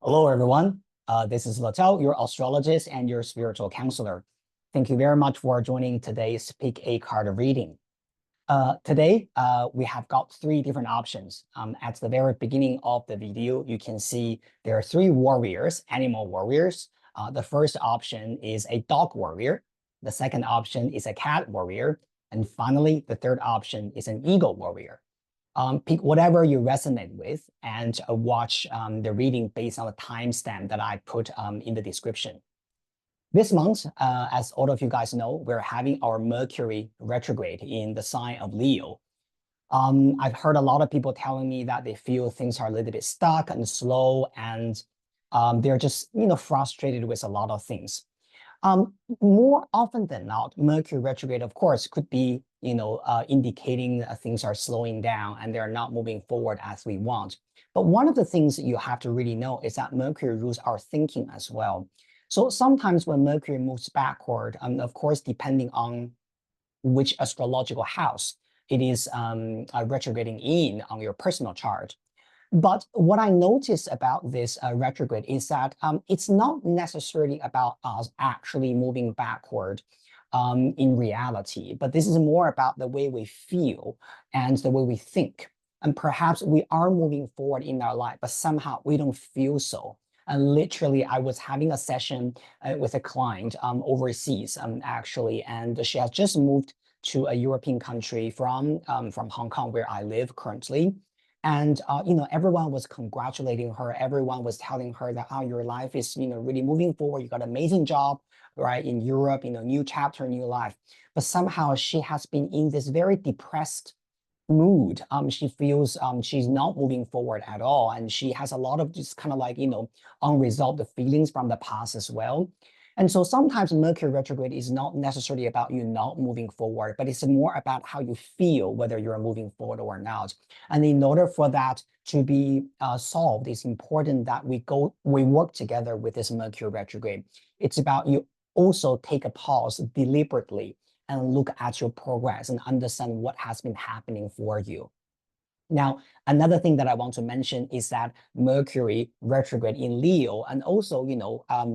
Hello, everyone. This is Letao, your astrologist and your spiritual counselor. Thank you very much for joining today's Pick a Card reading. Today, we have got three different options. At the very beginning of the video, you can see there are three warriors, animal warriors. The first option is a dog warrior. The second option is a cat warrior. And finally, the third option is an eagle warrior. Pick whatever you resonate with and watch the reading based on the timestamp that I put in the description. This month, as all of you guys know, we're having our Mercury retrograde in the sign of Leo. I've heard a lot of people telling me that they feel things are a little bit stuck and slow, and they're just frustrated with a lot of things. More often than not, Mercury retrograde, of course, could be indicating that things are slowing down and they're not moving forward as we want. But one of the things that you have to really know is that Mercury rules our thinking as well. So sometimes when Mercury moves backward, of course, depending on which astrological house it is retrograding in on your personal chart. But what I noticed about this retrograde is that it's not necessarily about us actually moving backward in reality, but this is more about the way we feel and the way we think. And perhaps we are moving forward in our life, but somehow we don't feel so. And literally, I was having a session with a client overseas, actually, and she has just moved to a European country from Hong Kong, where I live currently. And everyone was congratulating her. Everyone was telling her that, oh, your life is really moving forward. You got an amazing job, right, in Europe, new chapter, new life. But somehow she has been in this very depressed mood. She feels she's not moving forward at all, and she has a lot of just kind of like unresolved feelings from the past as well. And so sometimes Mercury retrograde is not necessarily about you not moving forward, but it's more about how you feel, whether you're moving forward or not. And in order for that to be solved, it's important that we work together with this Mercury retrograde. It's about you also take a pause deliberately and look at your progress and understand what has been happening for you. Now, another thing that I want to mention is that Mercury retrograde in Leo, and also,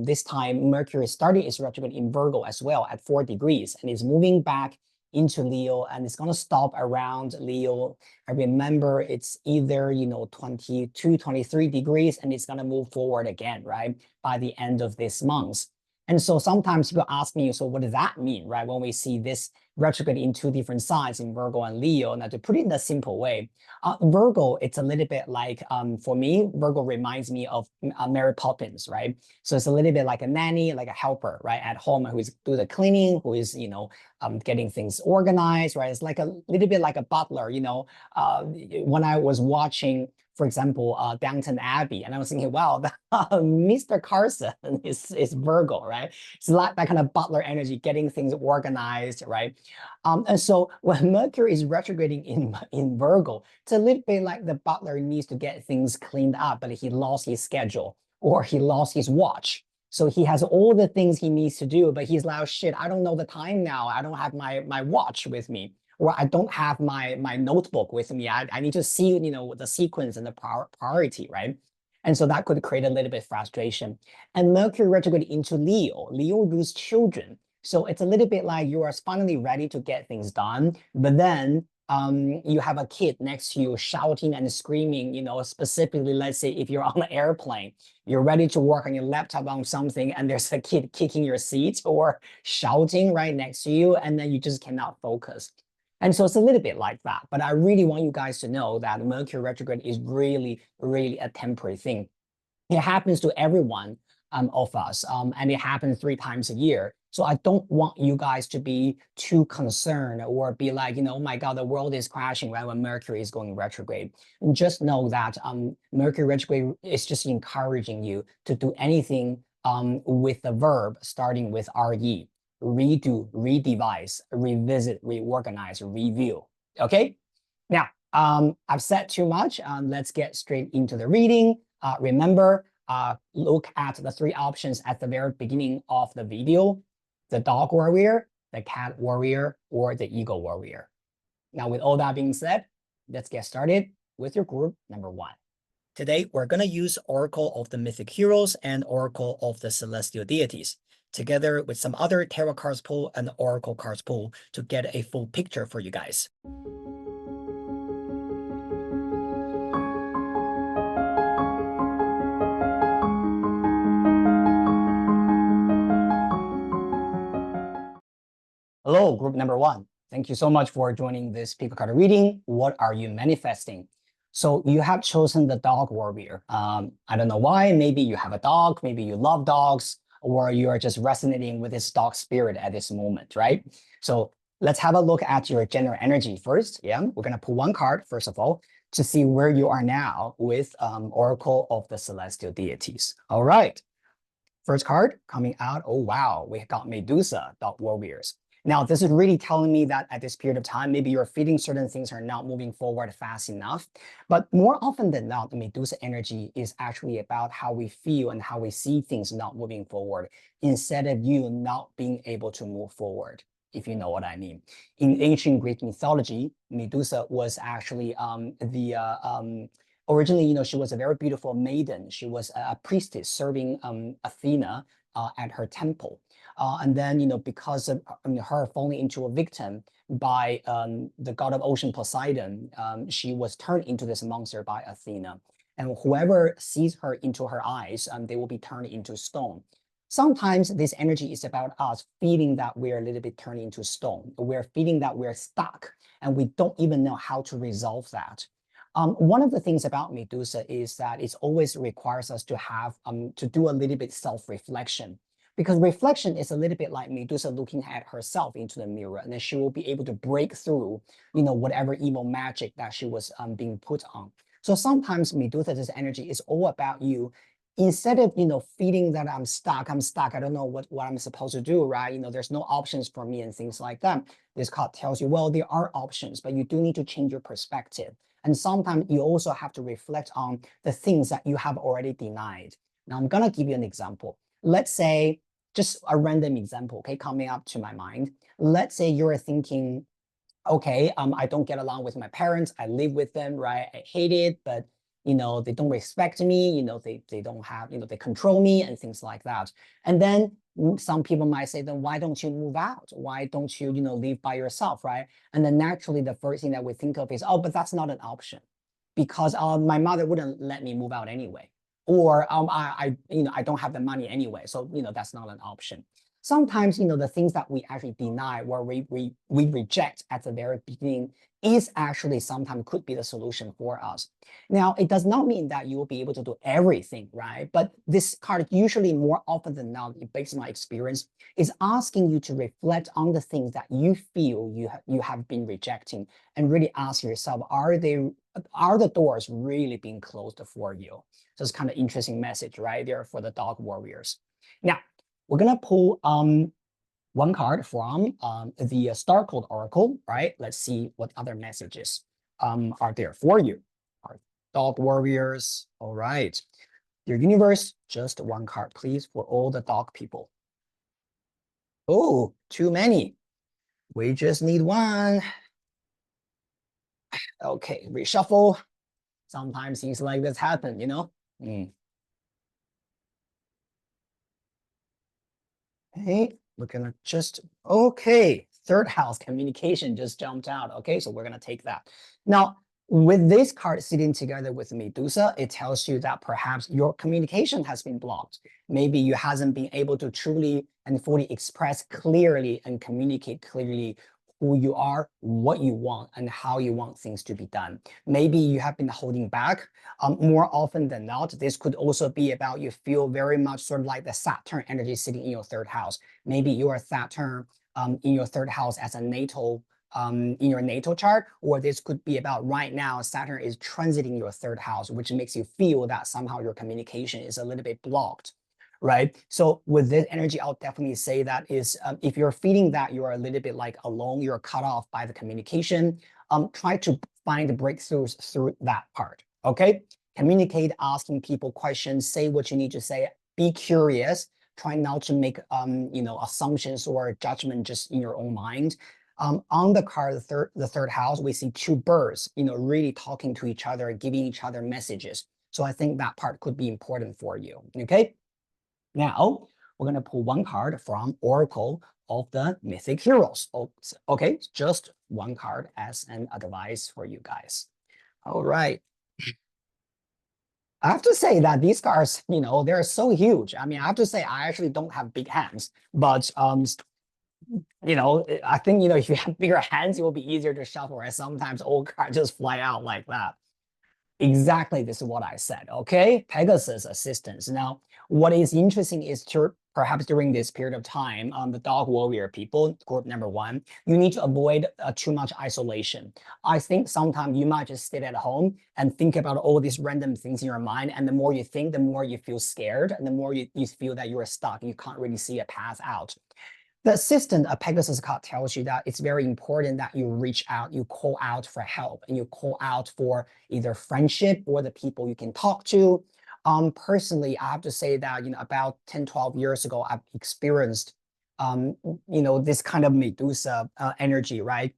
this time Mercury started its retrograde in Virgo as well at 4 degrees, and is moving back into Leo, and it's going to stop around Leo. I remember it's either, 22, 23 degrees, and it's going to move forward again, right, by the end of this month. And so sometimes people ask me, so what does that mean, right? When we see this retrograde in two different signs in Virgo and Leo. Now, to put it in a simple way, Virgo, it's a little bit like, for me, Virgo reminds me of Mary Poppins, right? So it's a little bit like a nanny, like a helper, right, at home, who is do the cleaning, who is, getting things organized, right? It's like a little bit like a butler, when I was watching, for example, Downton Abbey, and I was thinking, wow, Mr. Carson is Virgo, right? It's like that kind of butler energy, getting things organized, right? And so when Mercury is retrograding in Virgo, it's a little bit like the butler needs to get things cleaned up, but he lost his schedule or he lost his watch. So he has all the things he needs to do, but he's like, oh, shit, I don't know the time now. I don't have my watch with me, or I don't have my notebook with me. I need to see, the sequence and the priority, right? And so that could create a little bit of frustration. And Mercury retrograde into Leo. Leo rules children. So it's a little bit like you are finally ready to get things done, but then you have a kid next to you shouting and screaming, specifically, let's say if you're on an airplane, you're ready to work on your laptop on something, and there's a kid kicking your seat or shouting right next to you, and then you just cannot focus. And so it's a little bit like that. But I really want you guys to know that Mercury retrograde is really, really a temporary thing. It happens to everyone of us, and it happens 3 times a year. So I don't want you guys to be too concerned or be like, oh my God, the world is crashing right when Mercury is going retrograde. And just know that Mercury retrograde is just encouraging you to do anything with the verb starting with RE. Redo, redevise, revisit, reorganize, review. Okay? Now, I've said too much. Let's get straight into the reading. Remember, look at the 3 options at the very beginning of the video: the dog warrior, the cat warrior, or the eagle warrior. Now, with all that being said, let's get started with your group number 1. Today, we're going to use Oracle of the Mythic Heroes and Oracle of the Celestial Deities, together with some other tarot cards pull and Oracle cards pull to get a full picture for you guys. Hello, group number one. Thank you so much for joining this pick card reading. What are you manifesting? So you have chosen the dog warrior. I don't know why. Maybe you have a dog, maybe you love dogs, or you are just resonating with this dog spirit at this moment, right? So let's have a look at your general energy first. Yeah, we're gonna pull one card first of all to see where you are now with Oracle of the Celestial Deities. All right. First card coming out. Oh, wow. We got Medusa, dog warriors. Now, this is really telling me that at this period of time, maybe you're feeling certain things are not moving forward fast enough. But more often than not, the Medusa energy is actually about how we feel and how we see things not moving forward instead of you not being able to move forward, if you know what I mean. In ancient Greek mythology, Medusa was actually originally, she was a very beautiful maiden. She was a priestess serving Athena at her temple. And then, because of her falling into a victim by the god of ocean Poseidon, she was turned into this monster by Athena. And whoever sees her into her eyes, they will be turned into stone. Sometimes this energy is about us feeling that we're a little bit turned into stone. We're feeling that we're stuck and we don't even know how to resolve that. One of the things about Medusa is that it always requires us to have to do a little bit self-reflection, because reflection is a little bit like Medusa looking at herself into the mirror, and then she will be able to break through, whatever evil magic that she was being put on. So sometimes Medusa's energy is all about you. Instead of feeling that I'm stuck, I don't know what I'm supposed to do, right? There's no options for me and things like that. This card tells you, well, there are options, but you do need to change your perspective. And sometimes you also have to reflect on the things that you have already denied. Now, I'm going to give you an example. Let's say, just a random example, okay, coming up to my mind. Let's say you're thinking, okay, I don't get along with my parents. I live with them, right? I hate it, but they don't respect me. They don't have, they control me and things like that. And then some people might say, then why don't you move out? Why don't you, live by yourself, right? And then naturally, the first thing that we think of is, oh, but that's not an option because my mother wouldn't let me move out anyway, or I don't have the money anyway, so that's not an option. Sometimes the things that we actually deny or we reject at the very beginning is actually sometimes could be the solution for us. Now, it does not mean that you will be able to do everything, right? But this card usually more often than not, based on my experience, is asking you to reflect on the things that you feel you have been rejecting and really ask yourself, are the doors really being closed for you? So it's kind of interesting message right there for the dog warriors. Now, we're going to pull one card from the Star Code Oracle, right? Let's see what other messages are there for you. Our dog warriors, all right. Your universe, just one card, please, for all the dog people. Oh, too many. We just need one. Okay, reshuffle. Sometimes things like this happen, Okay, we're gonna just, okay, third house communication just jumped out. Okay, so we're gonna take that. Now, with this card sitting together with Medusa, it tells you that perhaps your communication has been blocked. Maybe you hasn't been able to truly and fully express clearly and communicate clearly who you are, what you want, and how you want things to be done. Maybe you have been holding back. More often than not, this could also be about you feel very much sort of like the Saturn energy sitting in your third house. Maybe you are Saturn in your third house as a natal in your natal chart, or this could be about right now Saturn is transiting your third house, which makes you feel that somehow your communication is a little bit blocked, right? So with this energy, I'll definitely say that is if you're feeling that you're a little bit like alone, you're cut off by the communication, try to find the breakthroughs through that part, okay? Communicate, asking people questions, say what you need to say, be curious, try not to make assumptions or judgment just in your own mind. On the card, the third house, we see two birds, really talking to each other, giving each other messages. So I think that part could be important for you. Okay. Now we're going to pull one card from Oracle of the Mythic Heroes. Okay, just one card as an advice for you guys. All right. I have to say that these cards, they're so huge. I mean, I have to say I actually don't have big hands, but I think if you have bigger hands, it will be easier to shuffle. Right? Sometimes old cards just fly out like that. Exactly, this is what I said. Okay, Pegasus assistance. Now, what is interesting is perhaps during this period of time, the dog warrior people, group number one, you need to avoid too much isolation. I think sometimes you might just sit at home and think about all these random things in your mind. And the more you think, the more you feel scared. And the more you feel that you're stuck, you can't really see a path out. The assistant, a Pegasus card, tells you that it's very important that you reach out, you call out for help, and you call out for either friendship or the people you can talk to. Personally, I have to say that, about 10, 12 years ago, I've experienced, this kind of Medusa energy, right?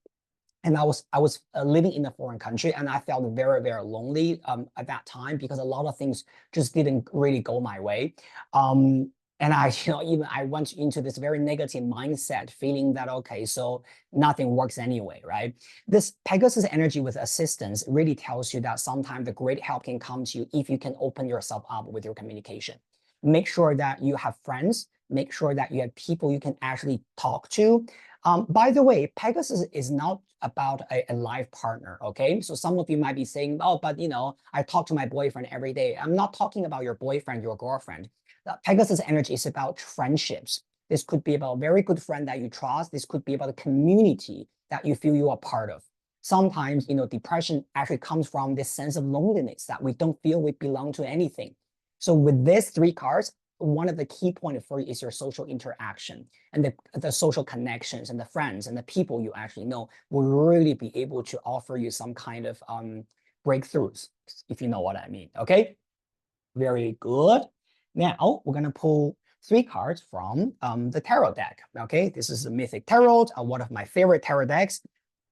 And I was living in a foreign country, and I felt very, very lonely at that time because a lot of things just didn't really go my way. And even I went into this very negative mindset, feeling that, okay, so nothing works anyway, right? This Pegasus energy with assistance really tells you that sometimes the great help can come to you if you can open yourself up with your communication. Make sure that you have friends, make sure that you have people you can actually talk to. By the way, Pegasus is not about a life partner, okay? So some of you might be saying, oh, but I talk to my boyfriend every day. I'm not talking about your boyfriend, your girlfriend. Pegasus energy is about friendships. This could be about a very good friend that you trust. This could be about a community that you feel you are part of. Sometimes, depression actually comes from this sense of loneliness that we don't feel we belong to anything. So with these three cards, one of the key points for you is your social interaction and the social connections and the friends and the people you actually know will really be able to offer you some kind of breakthroughs, if you know what I mean. Okay, very good. Now we're going to pull three cards from the tarot deck. Okay, this is the Mythic Tarot, one of my favorite tarot decks.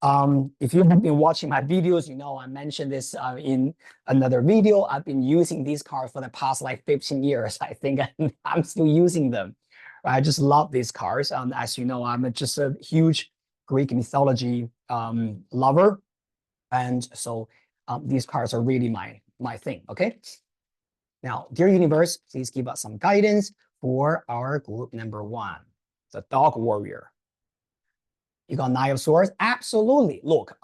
If you have been watching my videos, I mentioned this in another video. I've been using these cards for the past like 15 years, I think, and I'm still using them. I just love these cards. As you know, I'm just a huge Greek mythology lover. And so these cards are really my thing, okay? Now, dear universe, please give us some guidance for our group number one, the dog warrior. You got Nine of Swords? Absolutely. Look,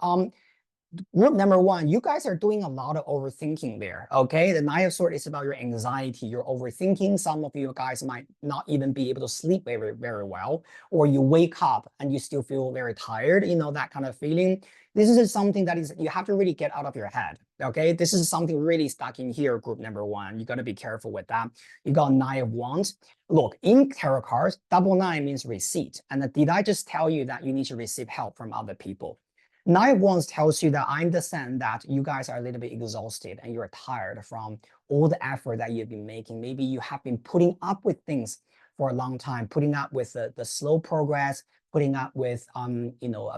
group number one, you guys are doing a lot of overthinking there, okay? The Nine of Swords is about your anxiety, your overthinking. Some of you guys might not even be able to sleep very, very well, or you wake up and you still feel very tired, that kind of feeling. This is something that you have to really get out of your head, okay? This is something really stuck in here, group number one. You got to be careful with that. You got Nine of Wands. Look, in tarot cards, double nine means receipt. And did I just tell you that you need to receive help from other people? Nine of Wands tells you that I understand that you guys are a little bit exhausted and you're tired from all the effort that you've been making. Maybe you have been putting up with things for a long time, putting up with the slow progress, putting up with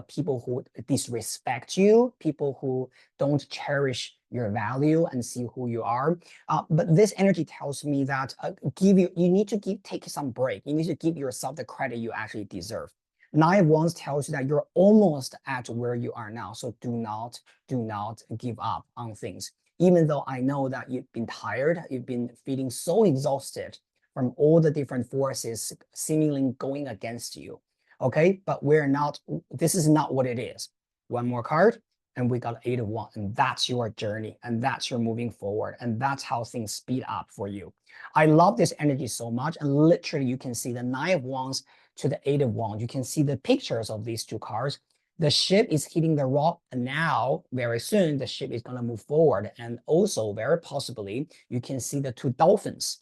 people who disrespect you, people who don't cherish your value and see who you are. But this energy tells me that you need to take some break. You need to give yourself the credit you actually deserve. Nine of Wands tells you that you're almost at where you are now. So do not give up on things. Even though I know that you've been tired, you've been feeling so exhausted from all the different forces seemingly going against you. Okay, but this is not what it is. One more card, and we got Eight of Wands, and that's your journey, and that's your moving forward, and that's how things speed up for you. I love this energy so much, and literally you can see the Nine of Wands to the Eight of Wands. You can see the pictures of these two cards. The ship is hitting the rock, and now very soon the ship is going to move forward. And also very possibly you can see the two dolphins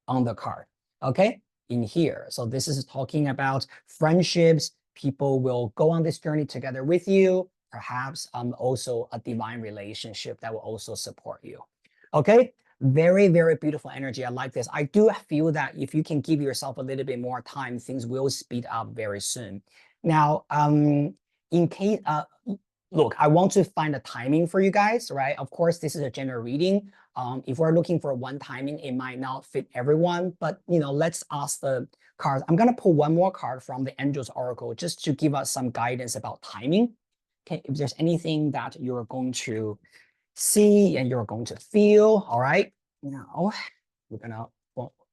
on the card, okay, in here. So this is talking about friendships. People will go on this journey together with you, perhaps also a divine relationship that will also support you. Okay, very, very beautiful energy. I like this. I do feel that if you can give yourself a little bit more time, things will speed up very soon. Now, in case look, I want to find a timing for you guys, right? Of course, this is a general reading. If we're looking for one timing, it might not fit everyone, but let's ask the cards. I'm gonna pull one more card from the Angels Oracle just to give us some guidance about timing. Okay, if there's anything that you're going to see and you're going to feel, all right? Now we're gonna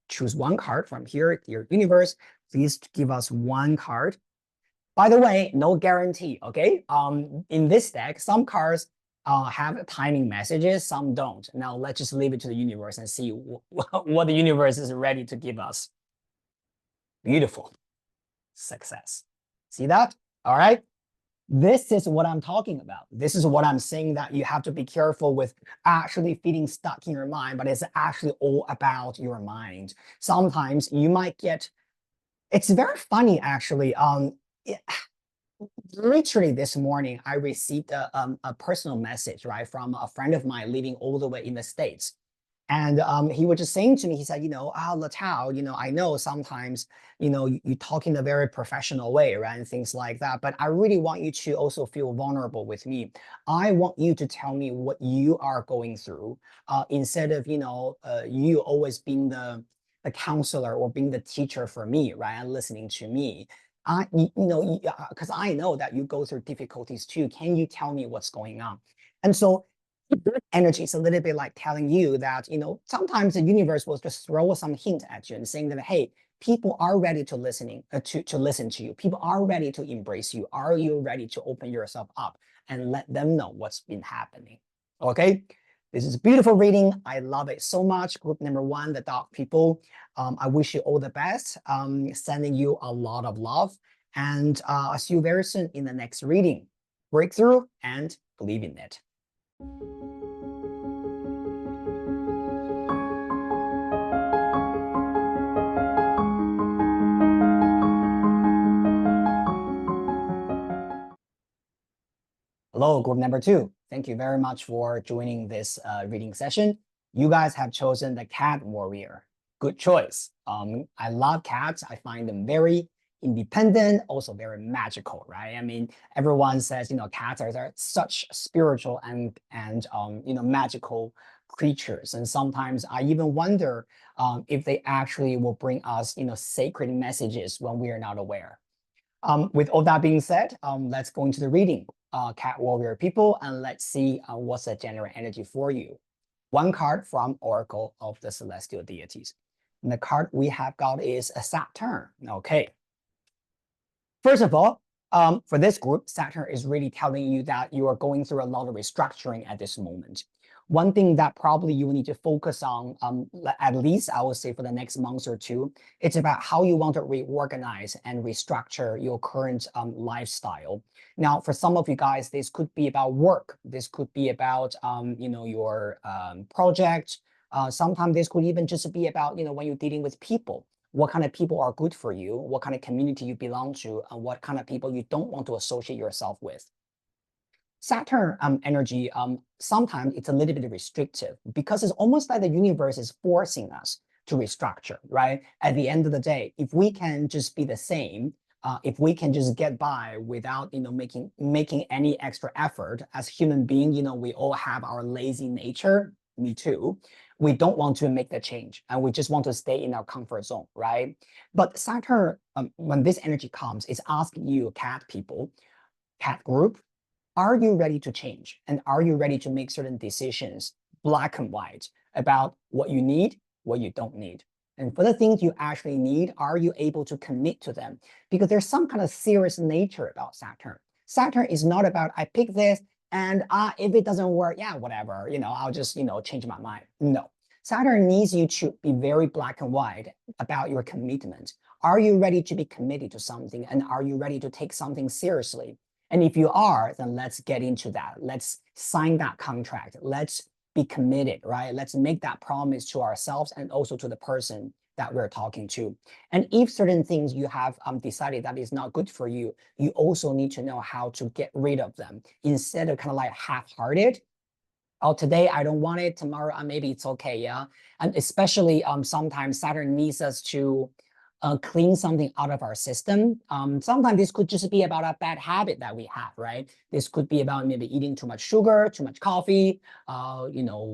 choose one card from here, dear universe. Please give us one card. By the way, no guarantee, okay? In this deck, some cards have timing messages, some don't. Now let's just leave it to the universe and see what the universe is ready to give us. Beautiful. Success. See that? All right. This is what I'm talking about. This is what I'm saying, that you have to be careful with actually feeling stuck in your mind, but it's actually all about your mind. Sometimes you might get, it's very funny actually. Literally this morning, I received a personal message, right, from a friend of mine living all the way in the States. And he was just saying to me, he said, Letao, I know sometimes, you talk in a very professional way, right? And things like that. But I really want you to also feel vulnerable with me. I want you to tell me what you are going through, instead of, you always being the counselor or being the teacher for me, right? And listening to me. Because I know that you go through difficulties too. Can you tell me what's going on? And so energy is a little bit like telling you that, sometimes the universe will just throw some hint at you and saying that, hey, people are ready to listen to you. People are ready to embrace you. Are you ready to open yourself up and let them know what's been happening? Okay. This is a beautiful reading. I love it so much. Group number 1, the dog people. I wish you all the best. Sending you a lot of love. And I'll see you very soon in the next reading. Breakthrough and believe in it. Hello, group number 2. Thank you very much for joining this reading session. You guys have chosen the cat warrior. Good choice. I love cats. I find them very independent, also very magical, right? I mean, everyone says, cats are such spiritual and magical creatures. And sometimes I even wonder if they actually will bring us, sacred messages when we are not aware. With all that being said, let's go into the reading. Cat warrior people, and let's see what's the general energy for you. One card from Oracle of the Celestial Deities. And the card we have got is a Saturn. Okay. First of all, for this group, Saturn is really telling you that you are going through a lot of restructuring at this moment. One thing that probably you need to focus on, at least I would say for the next month or two, it's about how you want to reorganize and restructure your current lifestyle. Now, for some of you guys, this could be about work. This could be about, your project. Sometimes this could even just be about, when you're dealing with people. What kind of people are good for you? What kind of community you belong to? And what kind of people you don't want to associate yourself with? Saturn energy, sometimes it's a little bit restrictive because it's almost like the universe is forcing us to restructure, right? At the end of the day, if we can just be the same, if we can just get by without, making any extra effort as human being, we all have our lazy nature, me too. We don't want to make the change and we just want to stay in our comfort zone, right? But Saturn, when this energy comes, it's asking you, cat people, cat group, are you ready to change? And are you ready to make certain decisions, black and white, about what you need, what you don't need? And for the things you actually need, are you able to commit to them? Because there's some kind of serious nature about Saturn. Saturn is not about, I pick this and if it doesn't work, yeah, whatever, I'll just, change my mind. No. Saturn needs you to be very black and white about your commitment. Are you ready to be committed to something? And are you ready to take something seriously? And if you are, then let's get into that. Let's sign that contract. Let's be committed, right? Let's make that promise to ourselves and also to the person that we're talking to. And if certain things you have decided that is not good for you, you also need to know how to get rid of them instead of kind of like half-hearted. Oh, today I don't want it, tomorrow maybe it's okay, yeah? And especially sometimes Saturn needs us to clean something out of our system. Sometimes this could just be about a bad habit that we have, right? This could be about maybe eating too much sugar, too much coffee,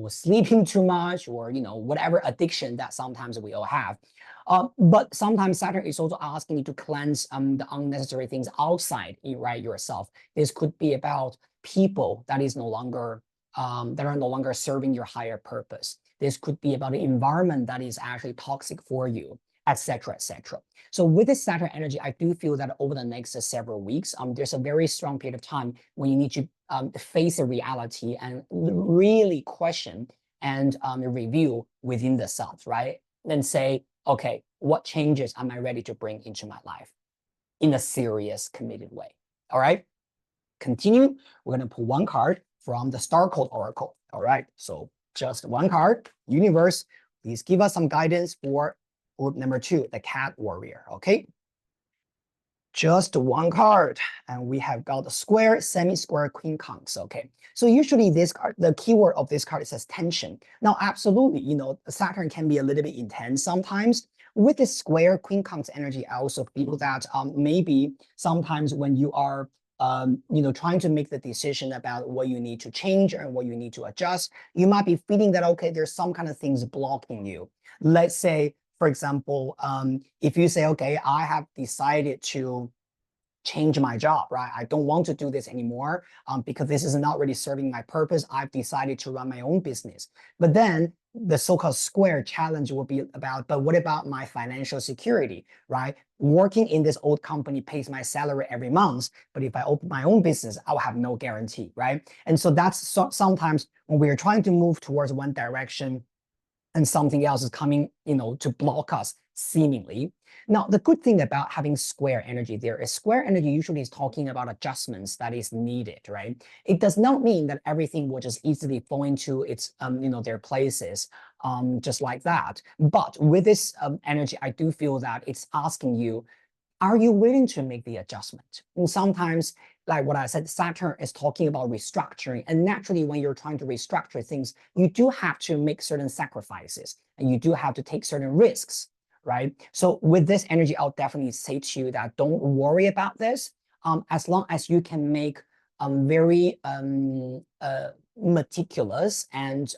sleeping too much, or whatever addiction that sometimes we all have. But sometimes Saturn is also asking you to cleanse the unnecessary things outside, right, yourself. This could be about people that is no longer that are no longer serving your higher purpose. This could be about an environment that is actually toxic for you, etc., etc. So with this Saturn energy, I do feel that over the next several weeks, there's a very strong period of time when you need to face a reality and really question and review within the self, right? Then say, okay, what changes am I ready to bring into my life in a serious, committed way? All right. Continue. We're going to pull one card from the Star Code Oracle. All right. So just one card. Universe, please give us some guidance for group number 2, the Cat Warrior. Okay. Just one card, and we have got the square, semi-square, queen conks. Okay, so usually this card, the keyword of this card says tension. Now, absolutely, Saturn can be a little bit intense sometimes. With this square queen conks energy, I also feel that maybe sometimes when you are trying to make the decision about what you need to change and what you need to adjust, you might be feeling that, okay, there's some kind of things blocking you. Let's say, for example, if you say, okay, I have decided to change my job, right? I don't want to do this anymore because this is not really serving my purpose. I've decided to run my own business. But then the so-called square challenge will be about, but what about my financial security, right? Working in this old company pays my salary every month, but if I open my own business, I'll have no guarantee, right? And so that's sometimes when we're trying to move towards one direction, and something else is coming, to block us seemingly. Now, the good thing about having square energy there is square energy usually is talking about adjustments that is needed, right? It does not mean that everything will just easily fall into its, their places, just like that. But with this energy, I do feel that it's asking you, are you willing to make the adjustment? And sometimes, like what I said, Saturn is talking about restructuring. And naturally, when you're trying to restructure things, you do have to make certain sacrifices and you do have to take certain risks, right? So with this energy, I'll definitely say to you that don't worry about this. As long as you can make very meticulous and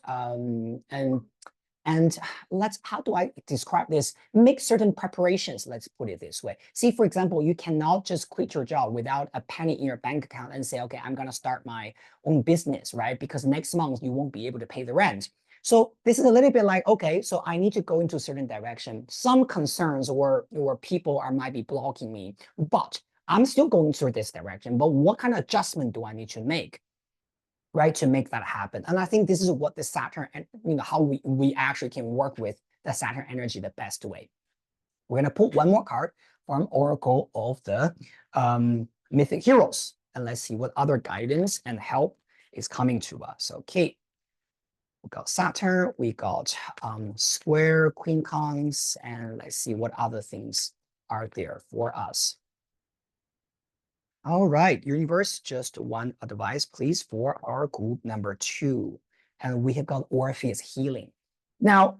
how do I describe this? Make certain preparations, let's put it this way. See, for example, you cannot just quit your job without a penny in your bank account and say, okay, I'm going to start my own business, right? Because next month you won't be able to pay the rent. So this is a little bit like, okay, so I need to go into a certain direction. Some concerns or people might be blocking me, but I'm still going through this direction. But what kind of adjustment do I need to make? Right, to make that happen. And I think this is what the Saturn, and how we actually can work with the Saturn energy the best way. We're going to put one more card from Oracle of the Mythic Heroes, and let's see what other guidance and help is coming to us. Okay, we got Saturn, we got square queen conks, and let's see what other things are there for us. All right, universe, just one advice, please, for our group number 2. And we have got Orpheus healing. Now,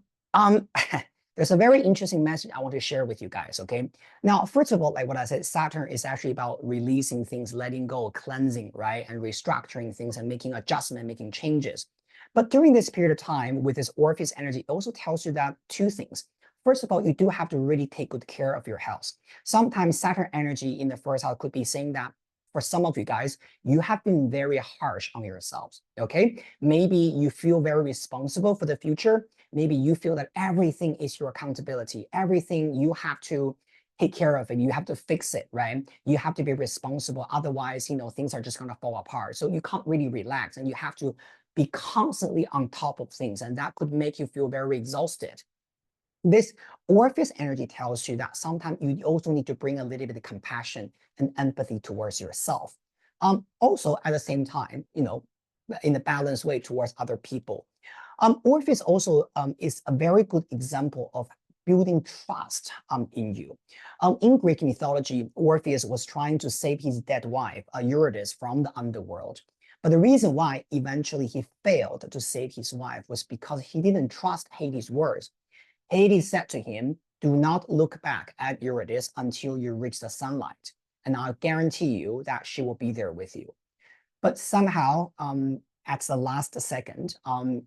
there's a very interesting message I want to share with you guys, okay? Now, first of all, like what I said, Saturn is actually about releasing things, letting go, cleansing, right? And restructuring things and making adjustments, making changes. But during this period of time with this Orpheus energy, it also tells you that 2 things. First of all, you do have to really take good care of your health. Sometimes Saturn energy in the first house could be saying that for some of you guys, you have been very harsh on yourselves, okay? Maybe you feel very responsible for the future. Maybe you feel that everything is your accountability. Everything you have to take care of it. You have to fix it, right? You have to be responsible. Otherwise, things are just going to fall apart. So you can't really relax and you have to be constantly on top of things. And that could make you feel very exhausted. This Orpheus energy tells you that sometimes you also need to bring a little bit of compassion and empathy towards yourself. Also, at the same time, in a balanced way towards other people. Orpheus also is a very good example of building trust in you. In Greek mythology, Orpheus was trying to save his dead wife, Eurydice, from the underworld. But the reason why eventually he failed to save his wife was because he didn't trust Hades' words. Hades said to him, do not look back at Eurydice until you reach the sunlight. And I'll guarantee you that she will be there with you. But somehow, at the last second,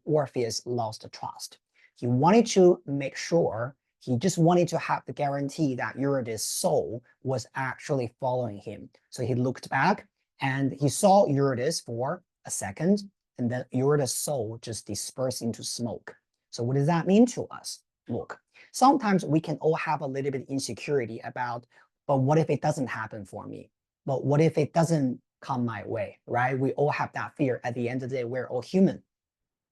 Orpheus lost trust. He wanted to make sure, he just wanted to have the guarantee that Eurydice's soul was actually following him. So he looked back and he saw Eurydice for a second, and then Eurydice's soul just dispersed into smoke. So what does that mean to us? Look, sometimes we can all have a little bit of insecurity about, but what if it doesn't happen for me? But what if it doesn't come my way, right? We all have that fear. At the end of the day, we're all human.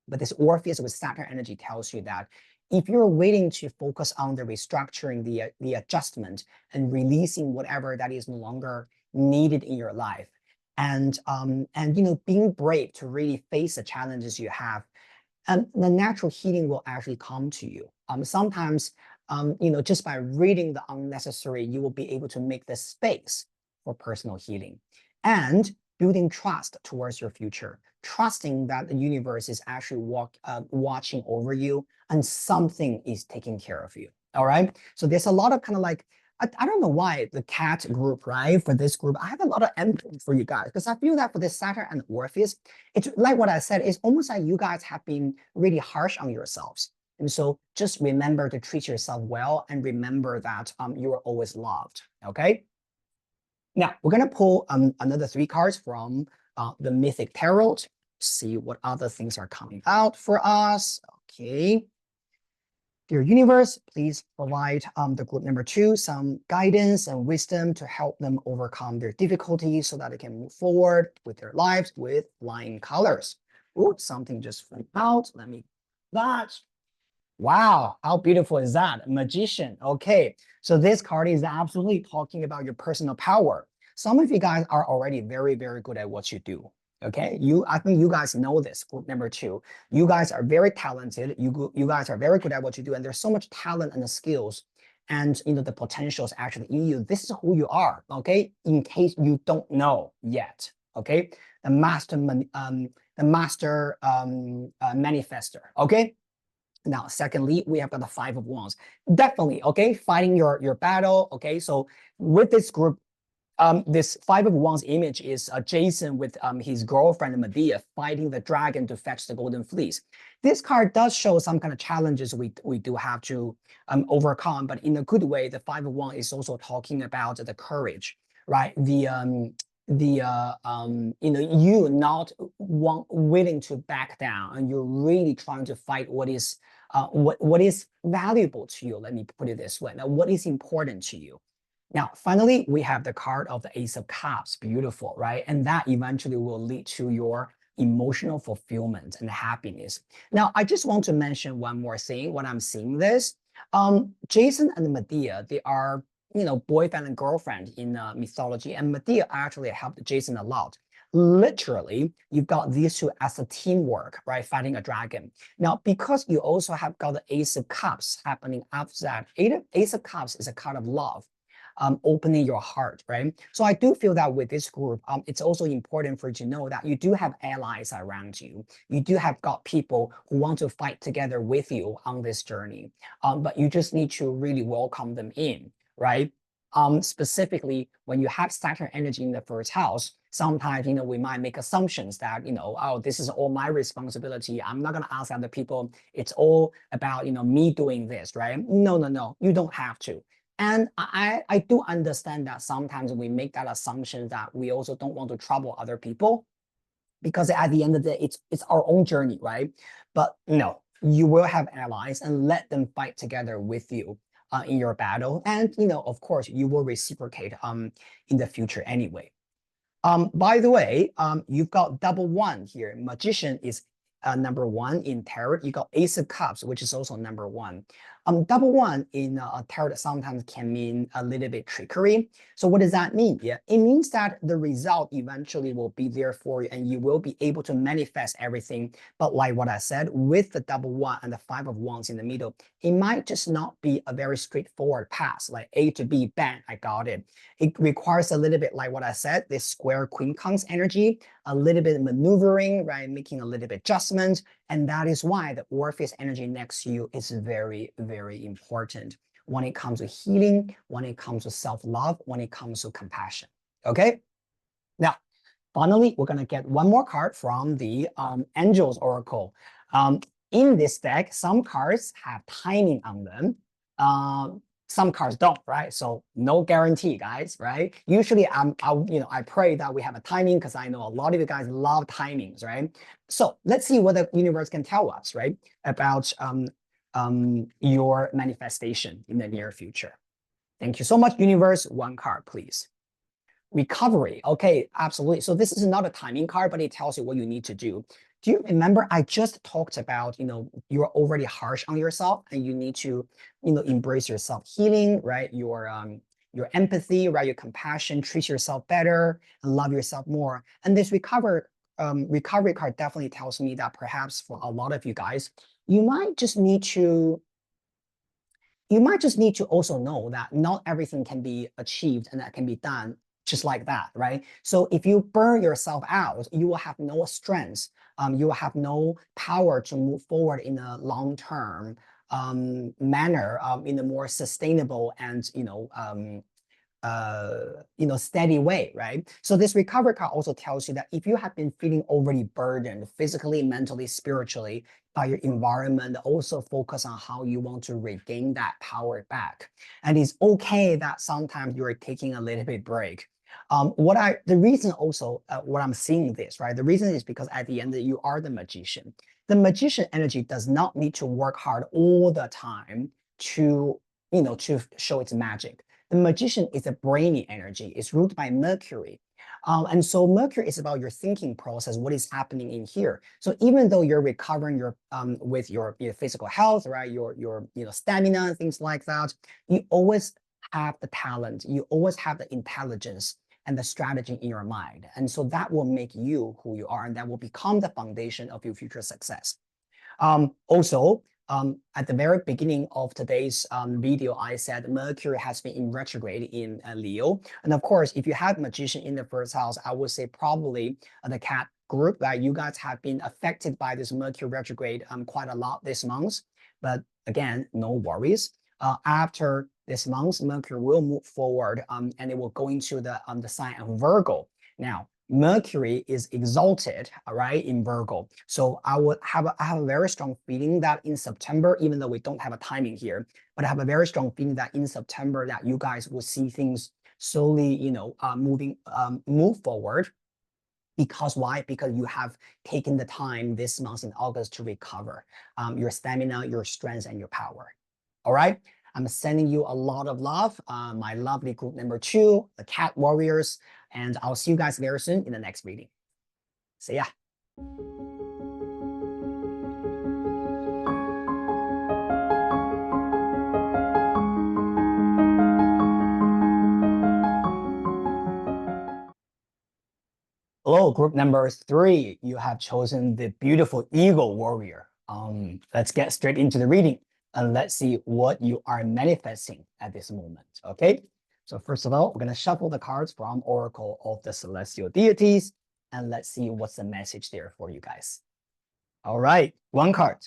But this Orpheus with Saturn energy tells you that if you're waiting to focus on the restructuring, the adjustment, and releasing whatever that is no longer needed in your life, and being brave to really face the challenges you have, and the natural healing will actually come to you. Sometimes, just by reading the unnecessary, you will be able to make the space for personal healing and building trust towards your future, trusting that the universe is actually watching over you and something is taking care of you. All right. So there's a lot of kind of like, I don't know why the cat group, right? For this group, I have a lot of empathy for you guys because I feel that for this Saturn and Orpheus, it's like what I said, it's almost like you guys have been really harsh on yourselves. And so just remember to treat yourself well and remember that you are always loved. Okay. Now we're going to pull another 3 cards from the Mythic Tarot. See what other things are coming out for us. Okay. Dear universe, please provide the group number 2 some guidance and wisdom to help them overcome their difficulties so that they can move forward with their lives with flying colors. Ooh, something just flew out. Let me that. Wow, how beautiful is that? Magician. Okay, so this card is absolutely talking about your personal power. Some of you guys are already very, very good at what you do. Okay, I think you guys know this, group number 2. You guys are very talented. You guys are very good at what you do, and there's so much talent and the skills and the potentials actually in you. This is who you are, okay? In case you don't know yet, okay? The master manifester, okay? Now, secondly, we have got the 5 of Wands. Definitely, okay, fighting your battle, okay? So with this group, this 5 of Wands image is Jason with his girlfriend Medea fighting the dragon to fetch the golden fleece. This card does show some kind of challenges we do have to overcome, but in a good way. The 5 of Wands is also talking about the courage, right? You not willing to back down, and you're really trying to fight what is valuable to you. Let me put it this way. Now, what is important to you? Now, finally, we have the card of the Ace of Cups. Beautiful, right? And that eventually will lead to your emotional fulfillment and happiness. Now, I just want to mention one more thing when I'm seeing this. Jason and Medea, they are, boyfriend and girlfriend in mythology, and Medea actually helped Jason a lot. Literally, you've got these 2 as a teamwork, right? Fighting a dragon. Now, because you also have got the Ace of Cups happening after that, Ace of Cups is a card of love. Opening your heart, right? So I do feel that with this group, it's also important for you to know that you do have allies around you. You do have got people who want to fight together with you on this journey. But you just need to really welcome them in, right? Specifically, when you have Saturn energy in the 1st house, sometimes, we might make assumptions that, oh, this is all my responsibility. I'm not going to ask other people. It's all about, me doing this, right? No, you don't have to. And I do understand that sometimes we make that assumption that we also don't want to trouble other people, because at the end of the day, it's our own journey, right? But no, you will have allies and let them fight together with you in your battle. And, of course, you will reciprocate in the future anyway. By the way, you've got double 1 here. Magician is number 1 in tarot. You got Ace of Cups, which is also number 1. Double 1 in tarot sometimes can mean a little bit trickery. So what does that mean? Yeah, it means that the result eventually will be there for you and you will be able to manifest everything. But like what I said, with the double 1 and the 5 of Wands in the middle, it might just not be a very straightforward path, like A to B, bang, I got it. It requires a little bit like what I said, this square quincunx energy, a little bit of maneuvering, right? Making a little bit adjustment. And that is why the Orpheus energy next to you is very, very important. when it comes to healing, when it comes to self-love, when it comes to compassion. Okay? Now, finally, we're going to get one more card from the Angels Oracle. In this deck, some cards have timing on them. Some cards don't, right? So no guarantee, guys, right? Usually I pray that we have a timing because I know a lot of you guys love timings, right? So let's see what the universe can tell us, right? About your manifestation in the near future. Thank you so much, universe. One card, please. Recovery. Okay, absolutely. So this is not a timing card, but it tells you what you need to do. Do you remember I just talked about, you're already harsh on yourself and you need to, embrace your self-healing, right? Your empathy, right? Your compassion, treat yourself better and love yourself more. And this recovery card definitely tells me that perhaps for a lot of you guys, you might just need to also know that not everything can be achieved and that can be done just like that, right? So if you burn yourself out, you will have no strength. You will have no power to move forward in a long-term manner, in a more sustainable and steady way, right? So this recovery card also tells you that if you have been feeling overly burdened physically, mentally, spiritually by your environment, also focus on how you want to regain that power back. And it's okay that sometimes you're taking a little bit break. The reason also what I'm seeing this, right? The reason is because at the end you are the magician. The magician energy does not need to work hard all the time to show its magic. The magician is a brainy energy. It's ruled by Mercury. And so Mercury is about your thinking process, what is happening in here. So even though you're recovering with your physical health, right, your stamina, things like that, you always have the talent, you always have the intelligence and the strategy in your mind. And so that will make you who you are, and that will become the foundation of your future success. Also, at the very beginning of today's video, I said Mercury has been in retrograde in Leo. And of course, if you have magician in the first house, I would say probably the cat group, that you guys have been affected by this Mercury retrograde quite a lot this month. But again, no worries. After this month, Mercury will move forward and it will go into the sign of Virgo. Now, Mercury is exalted, all right, in Virgo. So I have a very strong feeling that in September, even though we don't have a timing here, but I have a very strong feeling that in September that you guys will see things slowly, move forward. Because why? Because you have taken the time this month in August to recover your stamina, your strength, and your power. All right. I'm sending you a lot of love. My lovely group number 2, the Cat Warriors. And I'll see you guys very soon in the next reading. See ya. Hello, group number 3. You have chosen the beautiful Eagle Warrior. Let's get straight into the reading and let's see what you are manifesting at this moment. Okay. So first of all, we're going to shuffle the cards from Oracle of the Celestial Deities, and let's see what's the message there for you guys. All right, one card.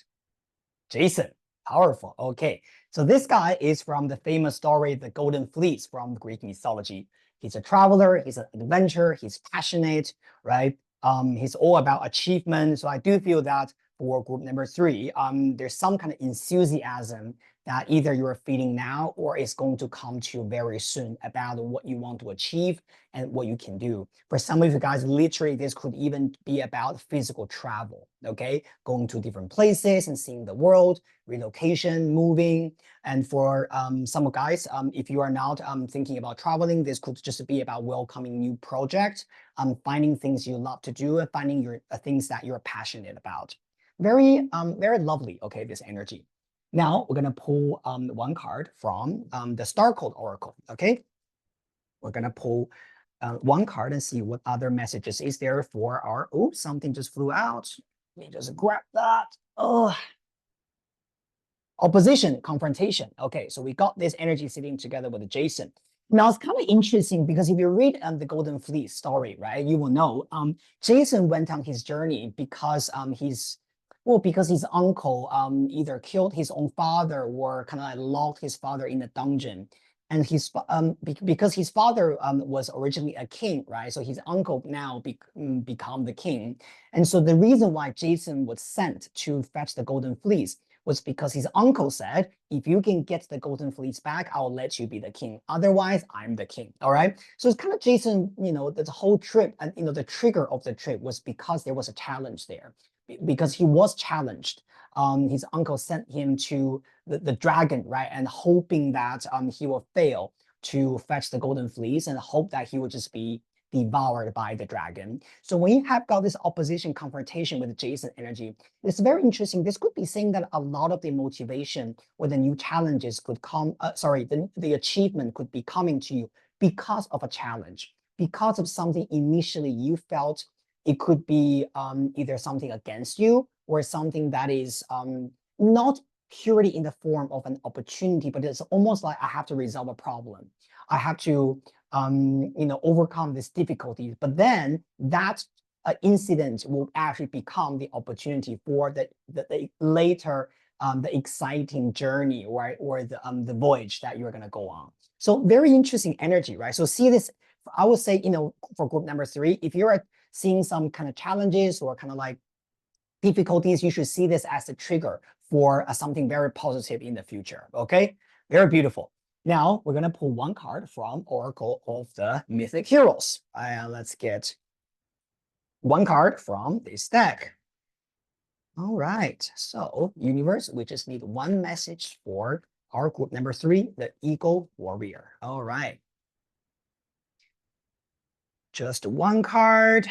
Jason, powerful. Okay, so this guy is from the famous story, The Golden Fleece from Greek mythology. He's a traveler, he's an adventurer, he's passionate, right? He's all about achievement. So I do feel that for group number 3, there's some kind of enthusiasm that either you're feeling now or is going to come to you very soon about what you want to achieve and what you can do. For some of you guys, literally, this could even be about physical travel, okay? Going to different places and seeing the world, relocation, moving. And for some guys, if you are not thinking about traveling, this could just be about welcoming new projects, finding things you love to do, and finding your things that you're passionate about. Very, very lovely, okay, this energy. Now we're going to pull one card from the Star Code Oracle, okay? We're going to pull one card and see what other messages is there for our, oops, something just flew out. Let me just grab that. Oh, opposition, confrontation. Okay, so we got this energy sitting together with Jason. Now it's kind of interesting because if you read the Golden Fleece story, right, you will know Jason went on his journey because he's Well, because his uncle either killed his own father or kind of like locked his father in a dungeon. And because his father was originally a king, right? So his uncle now become the king. And so the reason why Jason was sent to fetch the golden fleece was because his uncle said, if you can get the golden fleece back, I'll let you be the king. Otherwise, I'm the king. All right. So it's kind of Jason, the whole trip, and the trigger of the trip was because there was a challenge there. Because he was challenged. His uncle sent him to the dragon, right? And hoping that he will fail to fetch the golden fleece and hope that he would just be devoured by the dragon. So when you have got this opposition confrontation with Jason energy, it's very interesting. This could be saying that a lot of the motivation or the new challenges could come, the achievement could be coming to you because of a challenge, because of something initially you felt it could be either something against you or something that is not purely in the form of an opportunity, but it's almost like I have to resolve a problem. I have to overcome this difficulty. But then that incident will actually become the opportunity for the later the exciting journey or the voyage that you're going to go on. So very interesting energy, right? So see this, I would say, for group number 3, if you're seeing some kind of challenges or kind of like difficulties, you should see this as a trigger for something very positive in the future. Okay, very beautiful. Now we're gonna pull one card from Oracle of the Mythic Heroes. Let's get one card from this deck. All right, so universe, we just need one message for our group number 3, the Eagle Warrior. All right, just one card.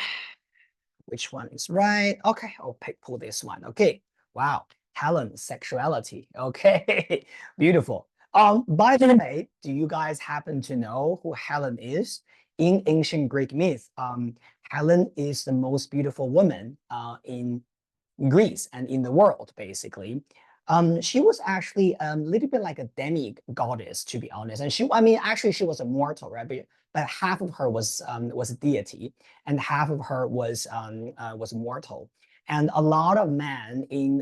Which one is right? Okay, I'll pull this one. Okay, wow, Helen, sexuality. Okay, beautiful. By the way, do you guys happen to know who Helen is? In ancient Greek myth, Helen is the most beautiful woman in Greece and in the world, basically. She was actually a little bit like a demi-goddess, to be honest. And actually, she was a mortal, right? But half of her was a deity, and half of her was mortal. And a lot of men in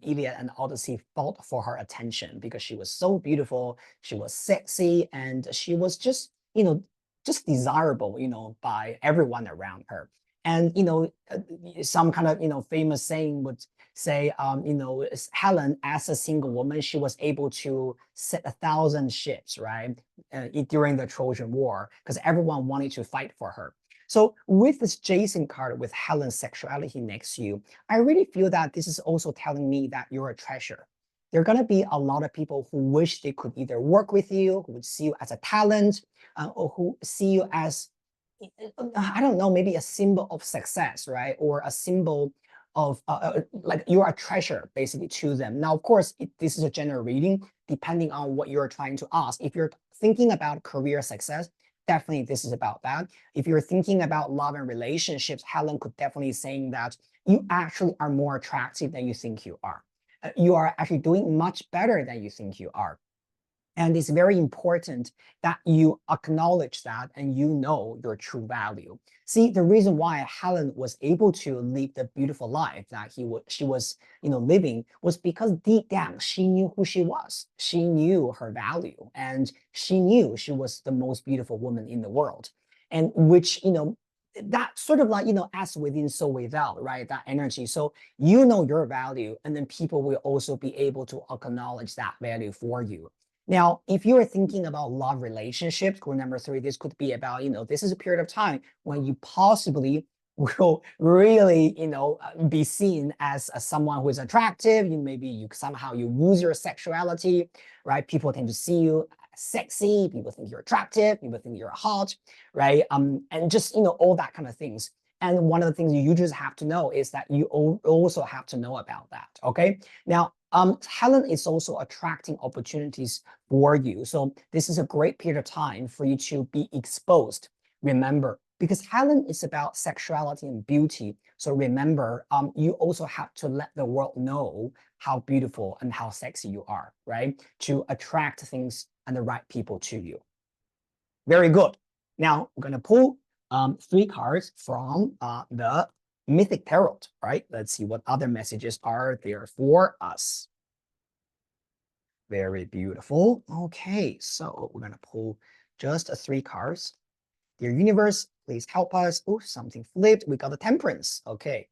Iliad and Odyssey fought for her attention because she was so beautiful, she was sexy, and she was just desirable, by everyone around her. And some kind of famous saying would say, Helen as a single woman, she was able to set 1,000 ships, right, during the Trojan War, because everyone wanted to fight for her. So with this Jason card with Helen's sexuality next to you, I really feel that this is also telling me that you're a treasure. There are going to be a lot of people who wish they could either work with you, who would see you as a talent, or who see you as, I don't know, maybe a symbol of success, right? Or a symbol of like you're a treasure basically to them. Now, of course, this is a general reading, depending on what you're trying to ask. If you're thinking about career success, definitely this is about that. If you're thinking about love and relationships, Helen could definitely saying that you actually are more attractive than you think you are. You are actually doing much better than you think you are. And it's very important that you acknowledge that and your true value. See, the reason why Helen was able to live the beautiful life that she was living was because deep down she knew who she was. She knew her value, and she knew she was the most beautiful woman in the world. And which that sort of like as within so without, right? That energy. So your value, and then people will also be able to acknowledge that value for you. Now, if you are thinking about love relationships, group number 3, this could be about, this is a period of time when you possibly will really, be seen as someone who is attractive. Maybe you somehow you lose your sexuality, right? People tend to see you as sexy. People think you're attractive. People think you're hot, right? And just, all that kind of things. And one of the things you just have to know is that you also have to know about that, okay? Now, Helen is also attracting opportunities for you. So this is a great period of time for you to be exposed. Remember, because Helen is about sexuality and beauty. So remember, you also have to let the world know how beautiful and how sexy you are, right? To attract things and the right people to you. Very good. Now we're going to pull 3 cards from the Mythic Tarot, right? Let's see what other messages are there for us. Very beautiful. Okay, so we're gonna pull just 3 cards. Dear universe, please help us. Oh, something flipped. We got the Temperance. Okay.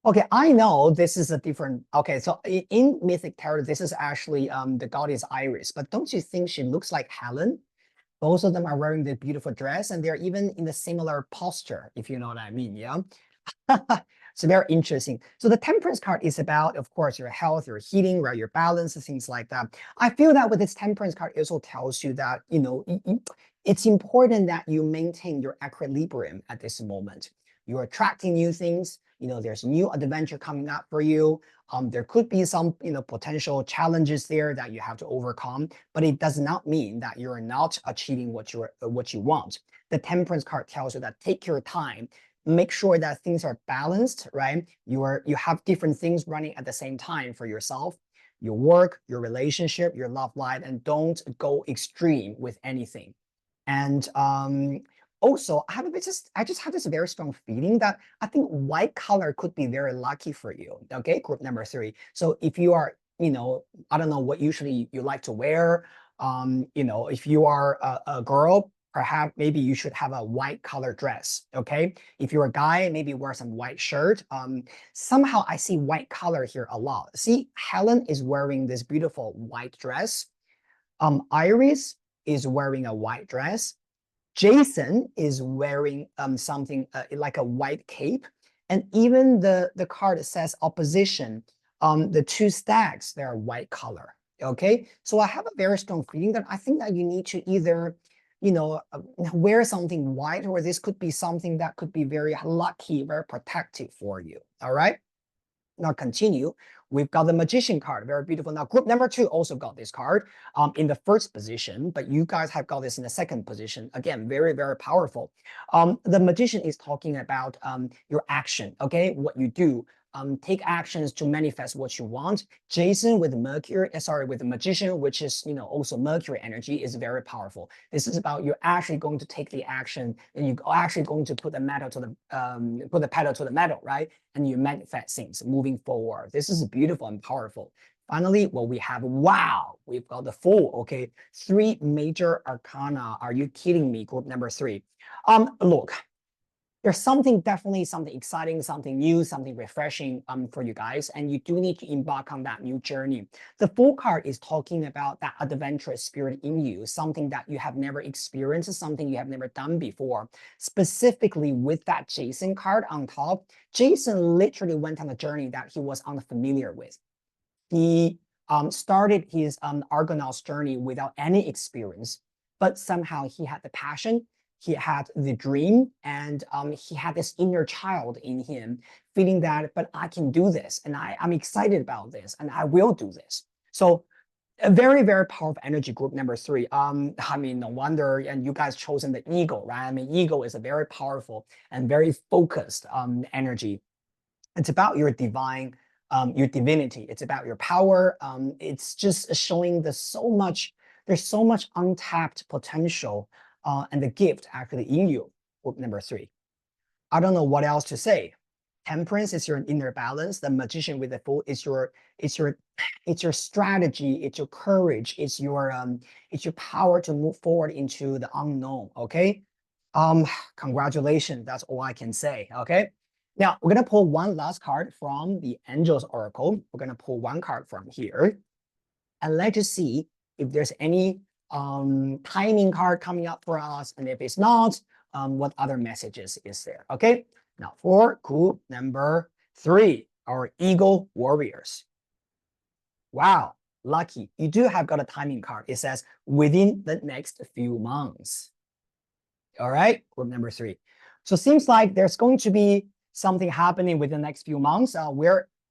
Okay, I know this is a different. Okay, so in Mythic Tarot, this is actually the goddess Iris, but don't you think she looks like Helen? Both of them are wearing the beautiful dress, and they're even in the similar posture, if you know what I mean. Yeah. So very interesting. So the Temperance card is about, of course, your health, your healing, right, your balance, things like that. I feel that with this Temperance card, it also tells you that, it's important that you maintain your equilibrium at this moment. You're attracting new things. There's new adventure coming up for you. There could be some, potential challenges there that you have to overcome, but it does not mean that you're not achieving what you want. The Temperance card tells you that take your time, make sure that things are balanced, right? You have different things running at the same time for yourself, your work, your relationship, your love life, and don't go extreme with anything. And also, I just have this very strong feeling that I think white color could be very lucky for you. Okay, group number 3. So if you are, I don't know what usually you like to wear. If you are a girl, perhaps maybe you should have a white color dress. Okay, if you're a guy, maybe wear some white shirt. Somehow I see white color here a lot. See, Helen is wearing this beautiful white dress. Iris is wearing a white dress. Jason is wearing something like a white cape. And even the card says opposition. The 2 stacks, they are white color. Okay, so I have a very strong feeling that I think that you need to either, wear something white, or this could be something that could be very lucky, very protective for you. All right. Now continue. We've got the Magician card, very beautiful. Now group number 2 also got this card in the first position, but you guys have got this in the second position. Again, very, very powerful. The Magician is talking about your action, okay? What you do. Take actions to manifest what you want. Jason with with the Magician, which is also Mercury energy, is very powerful. This is about you're actually going to take the action, and you're actually going to put the pedal to the metal, right? And you manifest things moving forward. This is beautiful and powerful. Finally, what we have, wow, we've got the Fool. Okay, 3 major arcana. Are you kidding me? Group number 3. Look. There's definitely something exciting, something new, something refreshing for you guys, and you do need to embark on that new journey. The Fool card is talking about that adventurous spirit in you, something that you have never experienced, something you have never done before. Specifically with that Jason card on top, Jason literally went on a journey that he was unfamiliar with. He started his Argonaut's journey without any experience, but somehow he had the passion, he had the dream, and he had this inner child in him feeling that, but I can do this, and I'm excited about this, and I will do this. So a very, very powerful energy, group number 3. I mean, no wonder, and you guys chosen the Eagle, right? I mean, Eagle is a very powerful and very focused energy. It's about your your divinity. It's about your power. It's just showing there's so much untapped potential and the gift actually in you. Group number 3. I don't know what else to say. Temperance is your inner balance. The Magician with the Fool is your strategy. It's your courage. It's your power to move forward into the unknown. Okay. Congratulations. That's all I can say. Okay. Now we're gonna pull one last card from the Angels Oracle. We're gonna pull one card from here, and let's just see if there's any timing card coming up for us, and if it's not, what other messages is there? Okay, now for group number 3, our Eagle Warriors. Wow, lucky. You do have got a timing card. It says within the next few months. All right, group number 3. So it seems like there's going to be something happening within the next few months.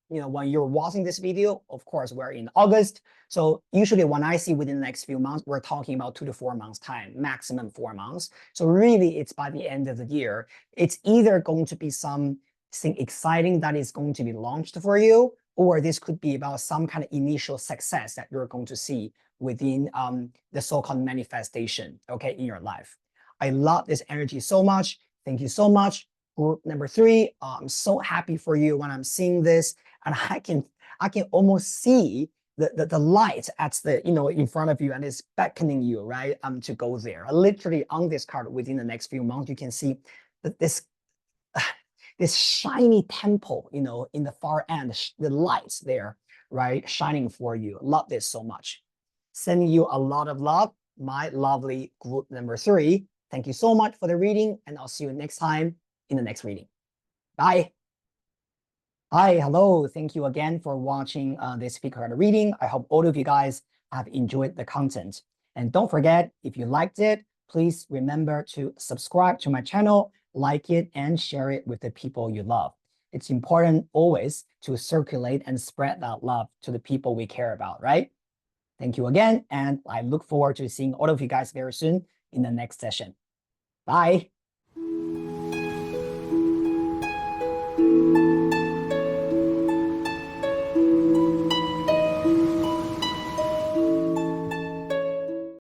When you're watching this video, of course, we're in August. So usually when I see within the next few months, we're talking about 2 to 4 months time, maximum 4 months. So really it's by the end of the year. It's either going to be something exciting that is going to be launched for you, or this could be about some kind of initial success that you're going to see within the so-called manifestation, okay, in your life. I love this energy so much. Thank you so much. group number 3. I'm so happy for you when I'm seeing this, and I can almost see the light at the in front of you, and it's beckoning you, right, to go there. Literally on this card, within the next few months, you can see that this shiny temple, in the far end, the lights there, right, shining for you. Love this so much. Sending you a lot of love, my lovely group number 3. Thank you so much for the reading, and I'll see you next time in the next reading. Bye. Hi, hello. Thank you again for watching this speaker card reading. I hope all of you guys have enjoyed the content. And don't forget, if you liked it, please remember to subscribe to my channel, like it, and share it with the people you love. It's important always to circulate and spread that love to the people we care about, right? Thank you again, and I look forward to seeing all of you guys very soon in the next session. Bye.